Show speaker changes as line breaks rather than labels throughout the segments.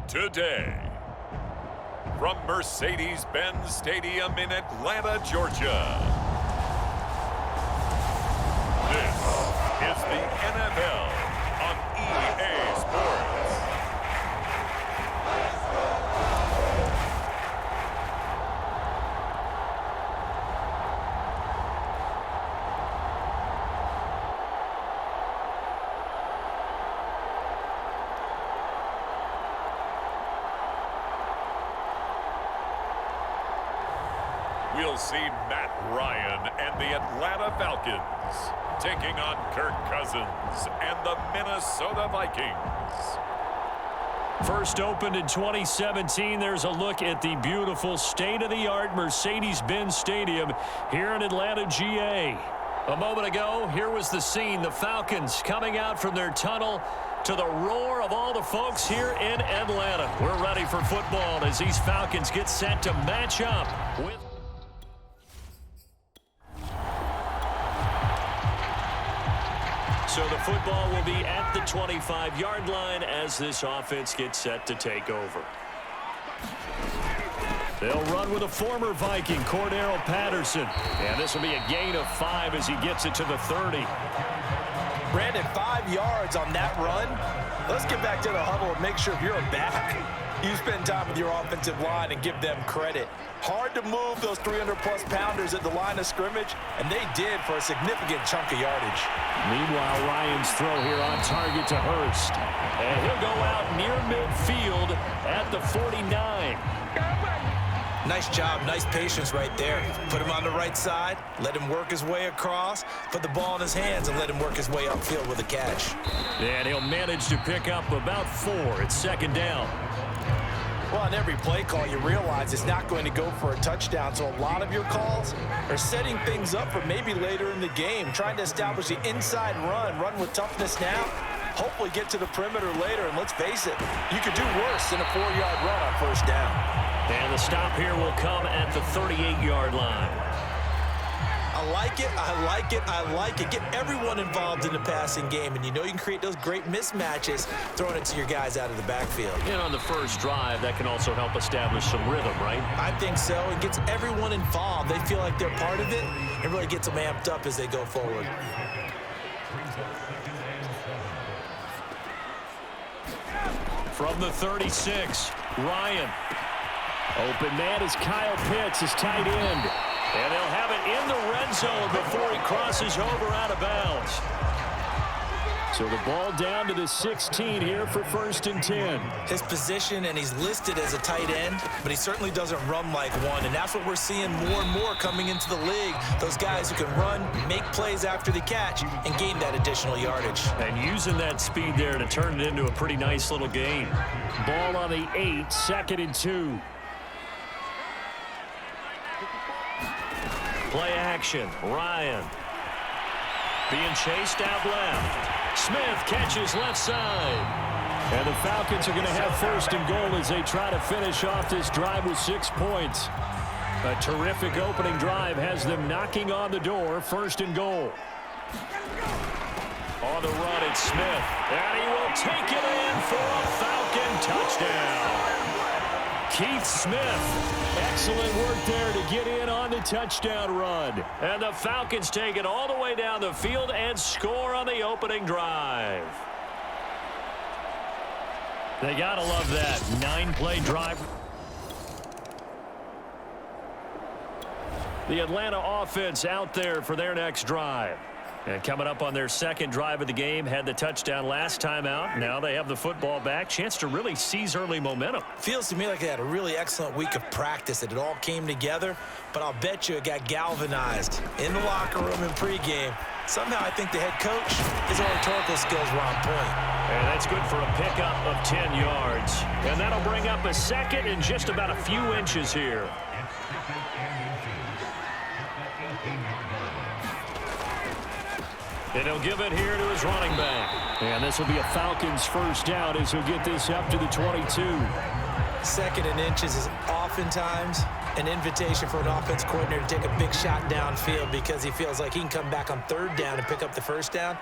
Today, from Mercedes-Benz Stadium in Atlanta, Georgia, this is the NFL on EA Sports. We'll see Matt Ryan and the Atlanta Falcons taking on Kirk Cousins and the Minnesota Vikings.
First opened in 2017, there's a look at the beautiful state-of-the-art Mercedes-Benz Stadium here in Atlanta, GA. A moment ago, here was the scene. The Falcons coming out from their tunnel to the roar of all the folks here in Atlanta. We're ready for football as these Falcons get set to match up with... So the football will be at the 25-yard line as this offense gets set to take over. They'll run with a former Viking, Cordero Patterson. And this will be a gain of 5 as he gets it to the 30.
Brandon, 5 yards on that run. Let's get back to the huddle and make sure if you're a back, you spend time with your offensive line and give them credit. Hard to move those 300-plus pounders at the line of scrimmage, and they did for a significant chunk of yardage.
Meanwhile, Ryan's throw here on target to Hurst. And he'll go out near midfield at the 49.
Nice job, nice patience right there. Put him on the right side, let him work his way across, put the ball in his hands, and let him work his way upfield with a catch.
And he'll manage to pick up about 4. It's second down.
Well, on every play call, you realize it's not going to go for a touchdown, so a lot of your calls are setting things up for maybe later in the game, trying to establish the inside run with toughness now, hopefully get to the perimeter later, and let's face it, you could do worse than a 4-yard run on first down.
And the stop here will come at the 38-yard line.
I like it, I like it, I like it. Get everyone involved in the passing game, and you know you can create those great mismatches throwing it to your guys out of the backfield.
And on the first drive, that can also help establish some rhythm, right?
I think so. It gets everyone involved. They feel like they're part of it. It really gets them amped up as they go forward.
From the 36, Ryan. Open man is Kyle Pitts, his tight end. And they'll have it in the red zone before he crosses over out of bounds. So the ball down to the 16 here for 1st and 10.
His position, and he's listed as a tight end, but he certainly doesn't run like one, and that's what we're seeing more and more coming into the league. Those guys who can run, make plays after the catch, and gain that additional yardage.
And using that speed there to turn it into a pretty nice little gain. Ball on the 8, 2nd and 2. Play action, Ryan. Being chased out left. Smith catches left side. And the Falcons are going to have 1st and goal as they try to finish off this drive with 6 points. A terrific opening drive has them knocking on the door. 1st and goal. On the run, it's Smith. And he will take it in for a Falcon touchdown. Keith Smith, excellent work there to get in on the touchdown run. And the Falcons take it all the way down the field and score on the opening drive. They gotta love that. 9-play drive. The Atlanta offense out there for their next drive. And coming up on their 2nd drive of the game, had the touchdown last time out. Now they have the football back. Chance to really seize early momentum.
Feels to me like they had a really excellent week of practice. It all came together, but I'll bet you it got galvanized in the locker room in pregame Somehow I think the head coach, his oratorical skills were on point.
And that's good for a pickup of 10 yards. And that'll bring up a second in just about a few inches here. And he'll give it here to his running back. And this will be a Falcons first down as he'll get this up to the 22.
Second and inches is oftentimes an invitation for an offense coordinator to take a big shot downfield because he feels like he can come back on third down and pick up the first down.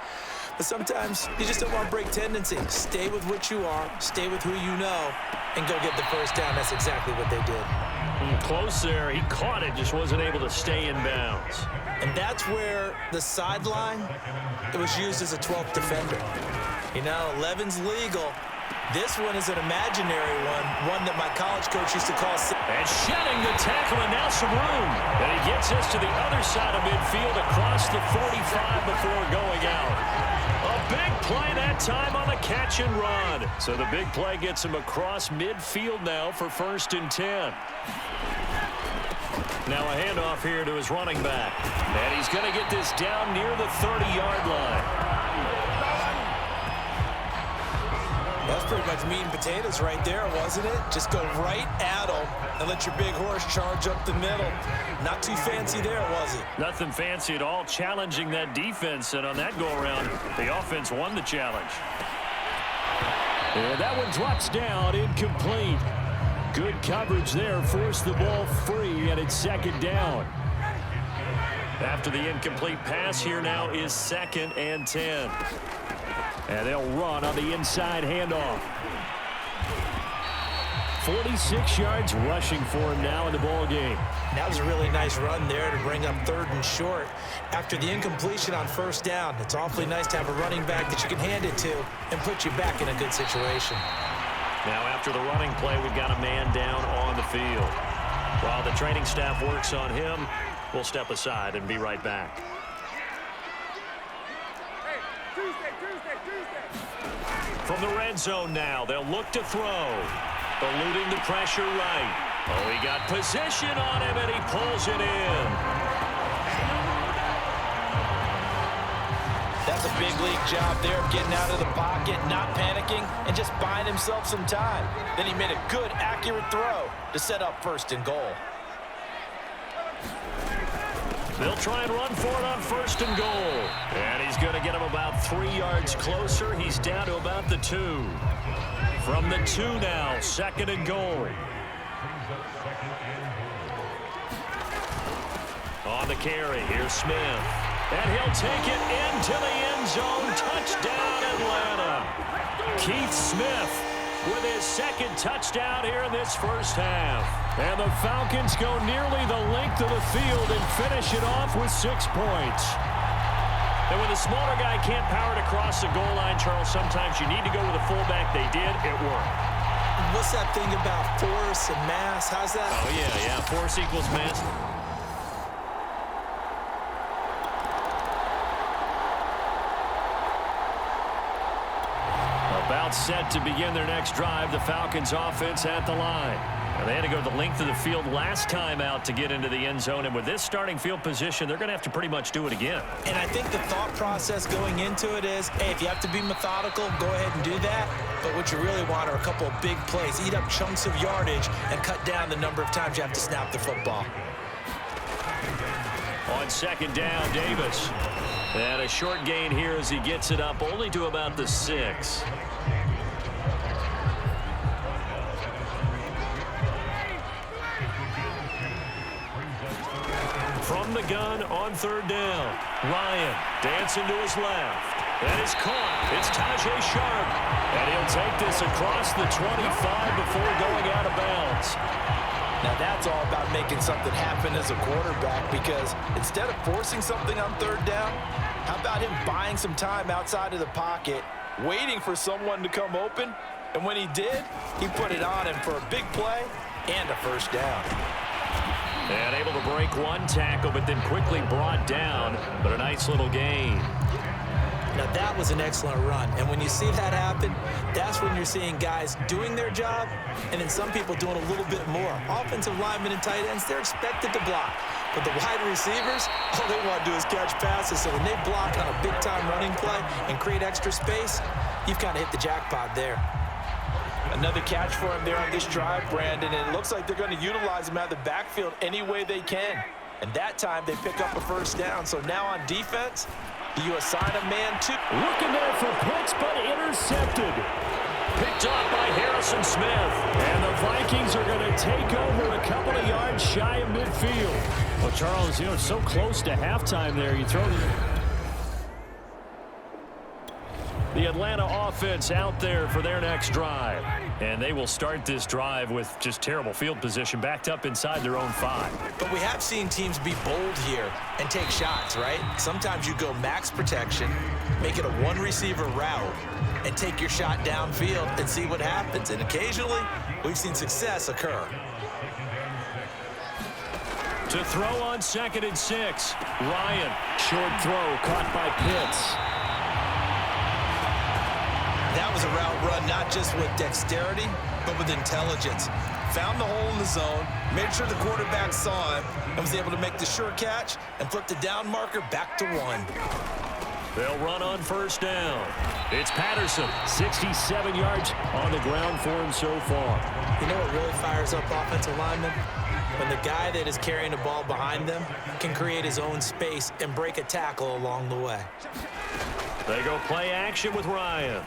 But sometimes you just don't want to break tendency. Stay with what you are, stay with who you know, and go get the first down. That's exactly what they did.
Close there. He caught it, just wasn't able to stay in bounds.
And that's where the sideline, it was used as a 12th defender. You know, 11's legal. This one is an imaginary one that my college coach used to call.
And shedding the tackle, and now some room. And he gets us to the other side of midfield across the 45 before going out. A big play that time on the catch and run. So the big play gets him across midfield now for 1st and 10. Now a handoff here to his running back. And he's going to get this down near the 30-yard line.
That's pretty much meat and potatoes right there, wasn't it? Just go right at them and let your big horse charge up the middle. Not too fancy there, was it?
Nothing fancy at all, challenging that defense. And on that go-around, the offense won the challenge. And that one drops down, incomplete. Good coverage there, forced the ball free, and it's 2nd down. After the incomplete pass, here now is 2nd and 10. And they'll run on the inside handoff. 46 yards rushing for him now in the ball game.
That was a really nice run there to bring up 3rd and short. After the incompletion on 1st down, it's awfully nice to have a running back that you can hand it to and put you back in a good situation.
Now after the running play, we've got a man down on the field. While the training staff works on him, we'll step aside and be right back. From the red zone now, they'll look to throw. Eluding the pressure right. Oh, he got position on him, and he pulls it in.
That's a big league job there, getting out of the pocket, not panicking, and just buying himself some time. Then he made a good, accurate throw to set up 1st and goal.
They'll try and run for it on 1st and goal. And he's going to get him about 3 yards closer. He's down to about the 2. From the 2 now, 2nd and goal. On the carry, here's Smith. And he'll take it into the end zone. Touchdown, Atlanta. Keith Smith with his 2nd touchdown here in this first half. And the Falcons go nearly the length of the field and finish it off with 6 points. And when the smaller guy can't power it across the goal line, Charles, sometimes you need to go with a fullback. They did. It worked.
What's that thing about force and mass? How's that?
Oh, yeah. Force equals mass. About set to begin their next drive, the Falcons offense at the line. And they had to go the length of the field last time out to get into the end zone. And with this starting field position, they're going to have to pretty much do it again.
And I think the thought process going into it is, hey, if you have to be methodical, go ahead and do that. But what you really want are a couple of big plays. Eat up chunks of yardage and cut down the number of times you have to snap the football.
On 2nd down, Davis. And a short gain here as he gets it up only to about the 6. From the gun on 3rd down. Ryan dancing to his left. That is caught. It's Tajay Sharp. And he'll take this across the 25 before going out of bounds.
Now that's all about making something happen as a quarterback, because instead of forcing something on 3rd down, how about him buying some time outside of the pocket, waiting for someone to come open, and when he did, he put it on him for a big play and a 1st down.
And able to break one tackle, but then quickly brought down, but a nice little gain.
Now that was an excellent run, and when you see that happen, that's when you're seeing guys doing their job and then some people doing a little bit more. Offensive linemen and tight ends, they're expected to block. But the wide receivers, all they want to do is catch passes. So when they block on a big-time running play and create extra space, you've kind of hit the jackpot there. Another catch for him there on this drive, Brandon, and it looks like they're going to utilize him out of the backfield any way they can. And that time, they pick up a first down. So now on defense, you assign a man to.
Looking there for Pitts, but intercepted. Picked off by Harrison Smith. And the Vikings are going to take over a couple of yards shy of midfield. Well, Charles, it's so close to halftime there. You throw the Atlanta offense out there for their next drive. And they will start this drive with just terrible field position, backed up inside their own 5.
But we have seen teams be bold here and take shots, right? Sometimes you go max protection, make it a one-receiver route, and take your shot downfield and see what happens. And occasionally, we've seen success occur.
To throw on 2nd and 6. Ryan, short throw, caught by Pitts.
That was a route run not just with dexterity, but with intelligence. Found the hole in the zone, made sure the quarterback saw him, and was able to make the sure catch and flip the down marker back to 1.
They'll run on first down. It's Patterson, 67 yards on the ground for him so far.
You know what really fires up offensive linemen? When the guy that is carrying the ball behind them can create his own space and break a tackle along the way.
They go play action with Ryan.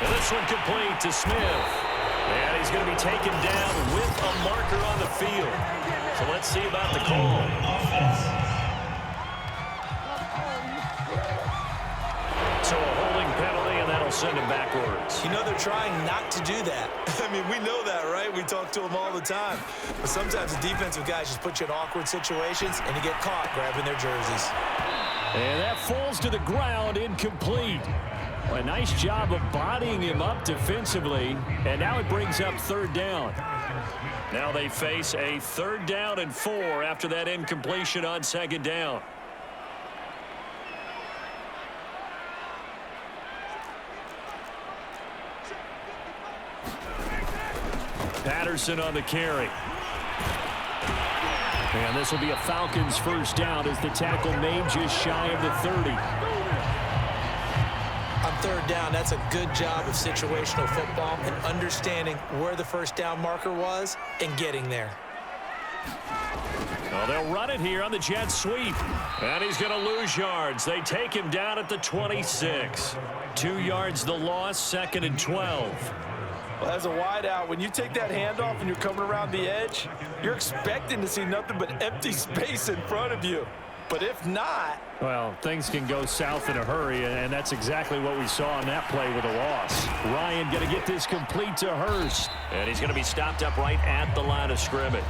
And this one complete to Smith. And he's going to be taken down with a marker on the field. So let's see about the call. So a holding penalty, and that'll send him backwards.
You know, they're trying not to do that. I mean, we know that, right? We talk to them all the time. But sometimes the defensive guys just put you in awkward situations, and you get caught grabbing their jerseys.
And that falls to the ground, incomplete. Well, a nice job of bodying him up defensively, and now it brings up 3rd down. Now they face a 3rd down and 4 after that incompletion on 2nd down. Patterson on the carry. And this will be a Falcons first down as the tackle made just shy of the 30.
On 3rd down, that's a good job of situational football and understanding where the first down marker was and getting there.
Well, they'll run it here on the jet sweep. And he's going to lose yards. They take him down at the 26. 2 yards the loss, 2nd and 12.
Well, as a wideout, when you take that handoff and you're coming around the edge, you're expecting to see nothing but empty space in front of you. But if not...
Well, things can go south in a hurry, and that's exactly what we saw on that play with a loss. Ryan going to get this complete to Hurst. And he's going to be stopped up right at the line of scrimmage.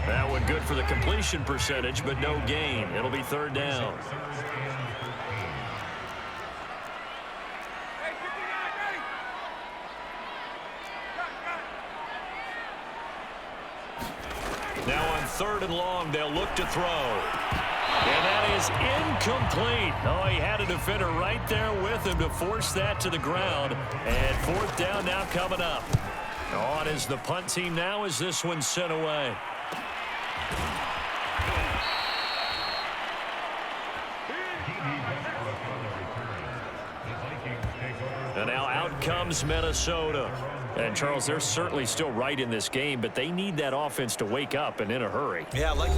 That one good for the completion percentage, but no gain. It'll be 3rd down. Now on 3rd and long, they'll look to throw. And that is incomplete. Oh, he had a defender right there with him to force that to the ground. And 4th down now coming up. On is the punt team now as this one's sent away. And now out comes Minnesota. And, Charles, they're certainly still right in this game, but they need that offense to wake up and in a hurry.
Yeah, like...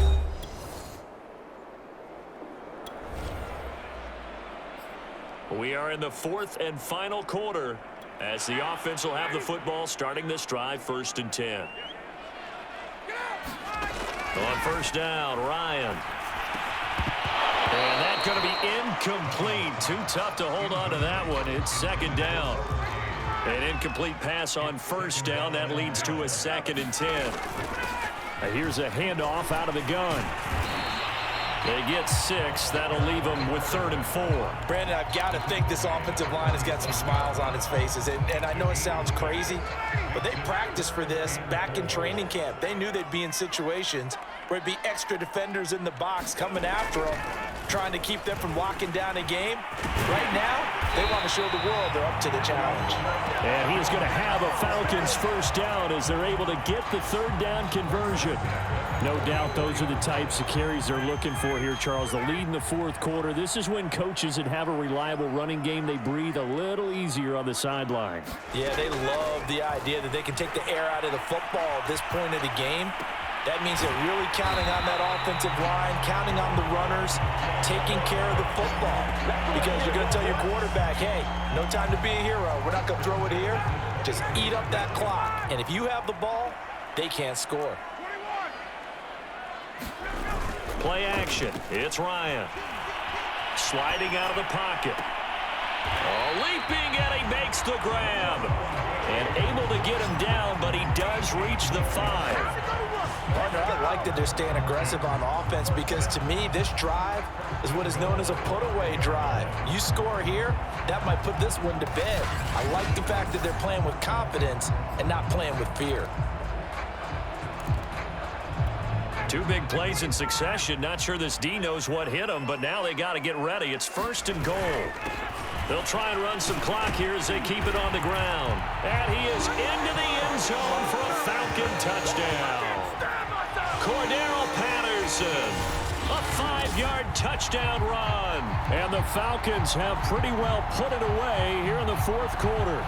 We are in the 4th and final quarter as the offense will have the football starting this drive 1st and 10. On first down, Ryan. And that's going to be incomplete. Too tough to hold on to that one. It's 2nd down. An incomplete pass on first down. That leads to a 2nd and 10. Now here's a handoff out of the gun. They get 6. That'll leave them with 3rd and 4.
Brandon, I've got to think this offensive line has got some smiles on its faces. And I know it sounds crazy, but they practiced for this back in training camp. They knew they'd be in situations where it'd be extra defenders in the box coming after them, trying to keep them from locking down a game. Right now, they want to show the world they're up to the challenge.
And he is going to have a Falcons first down as they're able to get the 3rd down conversion. No doubt those are the types of carries they're looking for here, Charles. The lead in the fourth quarter. This is when coaches that have a reliable running game, they breathe a little easier on the sideline.
Yeah, they love the idea that they can take the air out of the football at this point of the game. That means they're really counting on that offensive line, counting on the runners, taking care of the football. Because you're going to tell your quarterback, hey, no time to be a hero. We're not going to throw it here. Just eat up that clock. And if you have the ball, they can't score.
Play action. It's Ryan. Sliding out of the pocket. Oh, leaping, and he makes the grab. And able to get him down, but he does reach the 5.
Partner, I like that they're staying aggressive on offense because, to me, this drive is what is known as a put-away drive. You score here, that might put this one to bed. I like the fact that they're playing with confidence and not playing with fear.
2 big plays in succession. Not sure this D knows what hit him, but now they got to get ready. It's 1st and goal. They'll try and run some clock here as they keep it on the ground. And he is into the end zone for a Falcon touchdown. Cordero Patterson, a 5-yard touchdown run. And the Falcons have pretty well put it away here in the fourth quarter.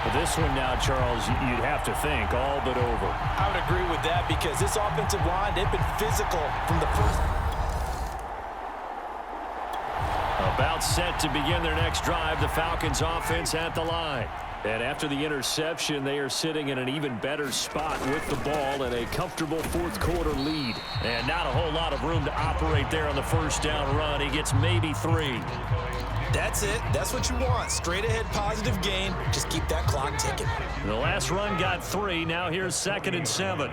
But this one now, Charles, you'd have to think all but over.
I would agree with that because this offensive line, they've been physical from the first.
About set to begin their next drive, the Falcons offense at the line. And after the interception, they are sitting in an even better spot with the ball and a comfortable fourth quarter lead. And not a whole lot of room to operate there on the first down run. He gets maybe 3.
That's it. That's what you want. Straight ahead positive gain. Just keep that clock ticking.
The last run got 3. Now here's 2nd and 7.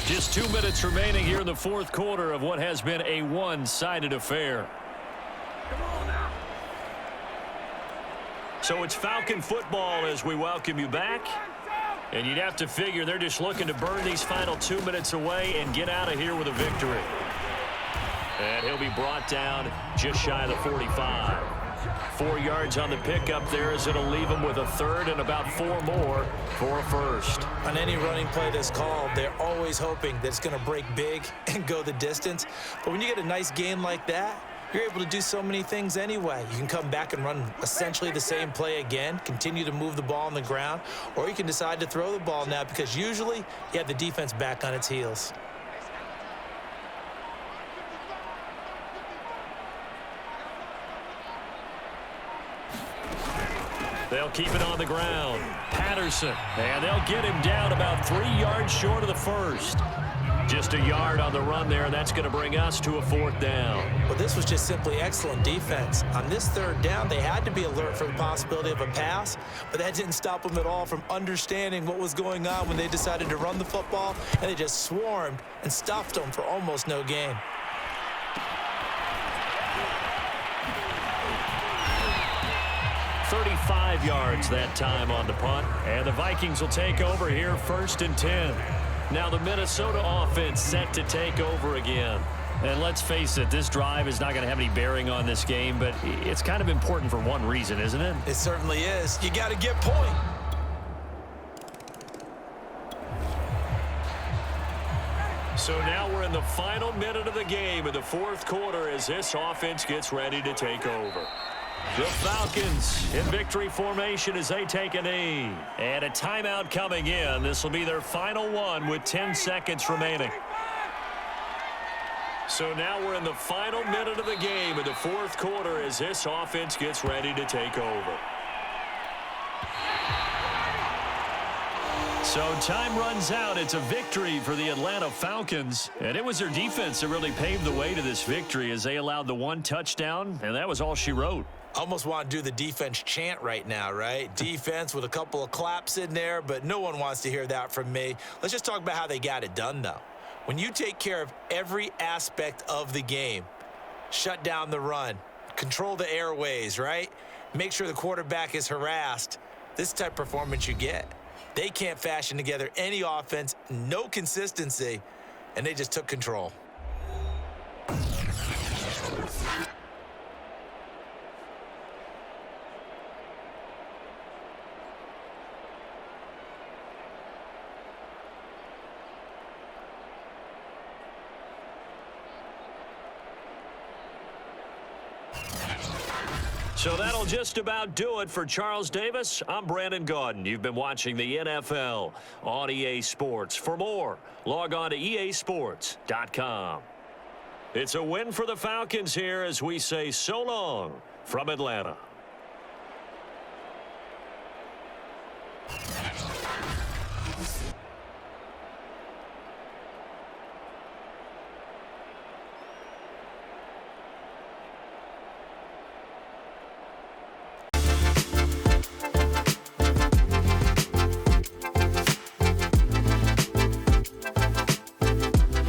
Just 2 minutes remaining here in the fourth quarter of what has been a one-sided affair. So it's Falcon football as we welcome you back. And you'd have to figure they're just looking to burn these final 2 minutes away and get out of here with a victory. And he'll be brought down just shy of the 45. 4 yards on the pickup there as it'll leave him with a 3rd and about 4 more for a 1st.
On any running play that's called, they're always hoping that it's going to break big and go the distance. But when you get a nice game like that, you're able to do so many things anyway. You can come back and run essentially the same play again, continue to move the ball on the ground, or you can decide to throw the ball now because usually you have the defense back on its heels.
They'll keep it on the ground. Patterson, and they'll get him down about 3 yards short of the 1st. Just a yard on the run there, and that's going to bring us to a 4th down.
Well, this was just simply excellent defense. On this 3rd down, they had to be alert for the possibility of a pass, but that didn't stop them at all from understanding what was going on when they decided to run the football, and they just swarmed and stuffed them for almost no gain.
$35 yards that time on the punt, and the Vikings will take over here 1st and 10. Now the Minnesota offense set to take over again. And let's face it, this drive is not going to have any bearing on this game, but it's kind of important for one reason, isn't it?
It certainly is. You got to get point.
So now we're in the final minute of the game in the fourth quarter as this offense gets ready to take over. The Falcons in victory formation as they take a knee. And a timeout coming in. This will be their final one with 10 seconds remaining. So now we're in the final minute of the game in the fourth quarter as this offense gets ready to take over. So time runs out. It's a victory for the Atlanta Falcons. And it was their defense that really paved the way to this victory as they allowed the 1 touchdown, and that was all she wrote.
Almost want to do the defense chant right now, right? Defense with a couple of claps in there, but no one wants to hear that from me. Let's just talk about how they got it done, though. When you take care of every aspect of the game, shut down the run, control the airways, right? Make sure the quarterback is harassed. This type of performance you get. They can't fashion together any offense, no consistency, and they just took control.
So that'll just about do it for Charles Davis. I'm Brandon Gaudin. You've been watching the NFL on EA Sports. For more, log on to easports.com. It's a win for the Falcons here as we say so long from Atlanta.